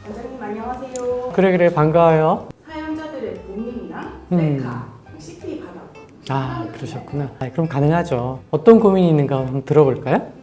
원장님 안녕하세요. 그래 반가워요. 사연자들의 고민이나 셀카, CT 받았거든요. 그러셨구나. 그럼 가능하죠. 어떤 고민이 있는가 한번 들어볼까요?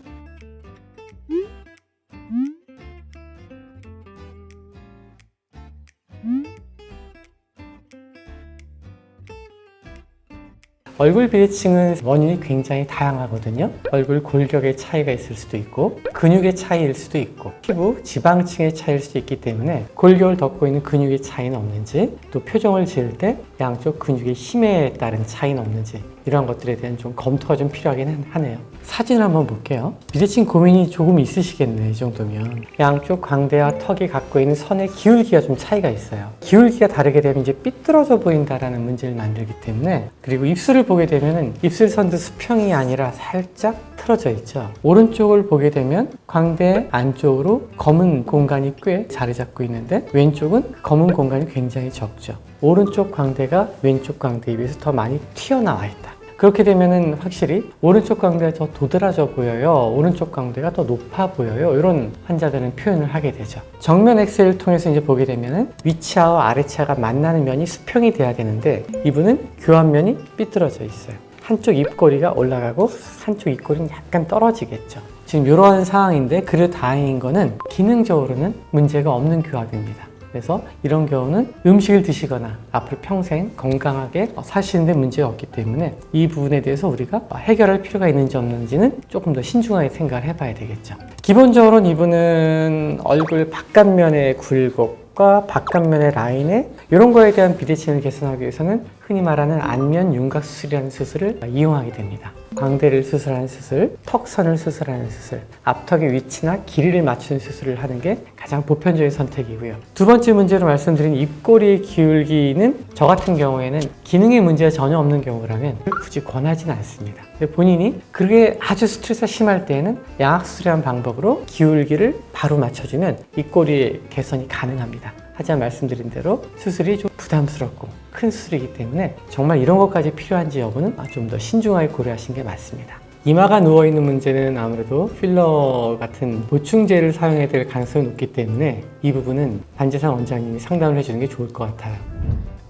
얼굴 비대칭은 원인이 굉장히 다양하거든요. 얼굴 골격의 차이가 있을 수도 있고 근육의 차이일 수도 있고 피부 지방층의 차이일 수도 있기 때문에 골격을 덮고 있는 근육의 차이는 없는지, 또 표정을 지을 때 양쪽 근육의 힘에 따른 차이는 없는지, 이런 것들에 대한 좀 검토가 좀 필요하긴 하네요. 사진을 한번 볼게요. 비대칭 고민이 조금 있으시겠네. 이 정도면 양쪽 광대와 턱이 갖고 있는 선의 기울기가 좀 차이가 있어요. 기울기가 다르게 되면 이제 삐뚤어져 보인다라는 문제를 만들기 때문에, 그리고 입술을 보게 되면은 입술선도 수평이 아니라 살짝 틀어져 있죠. 오른쪽을 보게 되면 광대 안쪽으로 검은 공간이 꽤 자리 잡고 있는데 왼쪽은 검은 공간이 굉장히 적죠. 오른쪽 광대가 왼쪽 광대에 비해서 더 많이 튀어나와 있다. 그렇게 되면은 확실히 오른쪽 광대가 더 도드라져 보여요. 오른쪽 광대가 더 높아 보여요. 이런 환자들은 표현을 하게 되죠. 정면 엑스레이를 통해서 이제 보게 되면은 위치아와 아래치아가 만나는 면이 수평이 돼야 되는데 이분은 교환면이 삐뚤어져 있어요. 한쪽 입꼬리가 올라가고 한쪽 입꼬리는 약간 떨어지겠죠. 지금 이러한 상황인데 그래도 다행인 거는 기능적으로는 문제가 없는 교합입니다. 그래서 이런 경우는 음식을 드시거나 앞으로 평생 건강하게 사시는데 문제가 없기 때문에 이 부분에 대해서 우리가 해결할 필요가 있는지 없는지는 조금 더 신중하게 생각을 해봐야 되겠죠. 기본적으로는 이분은 얼굴 바깥면의 굴곡과 바깥면의 라인에 이런 거에 대한 비대칭을 개선하기 위해서는 흔히 말하는 안면 윤곽 수술이라는 수술을 이용하게 됩니다. 광대를 수술하는 수술, 턱선을 수술하는 수술, 앞턱의 위치나 길이를 맞추는 수술을 하는 게 가장 보편적인 선택이고요. 두 번째 문제로 말씀드린 입꼬리의 기울기는 저 같은 경우에는 기능의 문제가 전혀 없는 경우라면 굳이 권하지는 않습니다. 근데 본인이 그게 아주 스트레스가 심할 때에는 양악수술이라는 방법으로 기울기를 바로 맞춰주면 입꼬리의 개선이 가능합니다. 하지만 말씀드린 대로 수술이 좀 부담스럽고 큰 수술이기 때문에 정말 이런 것까지 필요한지 여부는 좀 더 신중하게 고려하시는 게 맞습니다. 이마가 누워있는 문제는 아무래도 필러 같은 보충제를 사용해야 될 가능성이 높기 때문에 이 부분은 반재상 원장님이 상담을 해주는 게 좋을 것 같아요.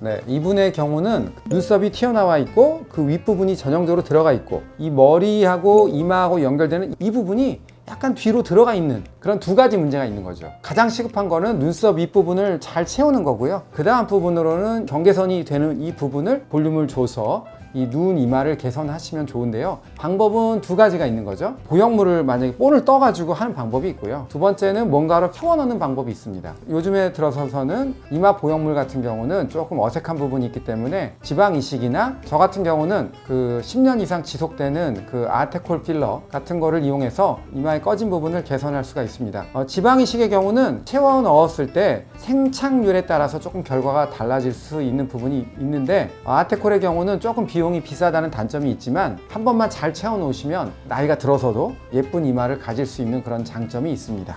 네, 이분의 경우는 눈썹이 튀어나와 있고 그 윗부분이 전형적으로 들어가 있고 이 머리하고 이마하고 연결되는 이 부분이 약간 뒤로 들어가 있는 그런 두 가지 문제가 있는 거죠. 가장 시급한 거는 눈썹 윗부분을 잘 채우는 거고요. 그 다음 부분으로는 경계선이 되는 이 부분을 볼륨을 줘서 이 눈 이마를 개선하시면 좋은데요. 방법은 두 가지가 있는 거죠. 보형물을 만약에 볼을 떠가지고 하는 방법이 있고요. 두 번째는 뭔가를 펴넣는 방법이 있습니다. 요즘에 들어서서는 이마 보형물 같은 경우는 조금 어색한 부분이 있기 때문에 지방 이식이나 저 같은 경우는 그 10년 이상 지속되는 그 아테콜 필러 같은 거를 이용해서 이마의 꺼진 부분을 개선할 수가 있습니다. 지방 이식의 경우는 채워 넣었을 때 생착률에 따라서 조금 결과가 달라질 수 있는 부분이 있는데 아테콜의 경우는 조금 비용이 비싸다는 단점이 있지만 한 번만 잘 채워 놓으시면 나이가 들어서도 예쁜 이마를 가질 수 있는 그런 장점이 있습니다.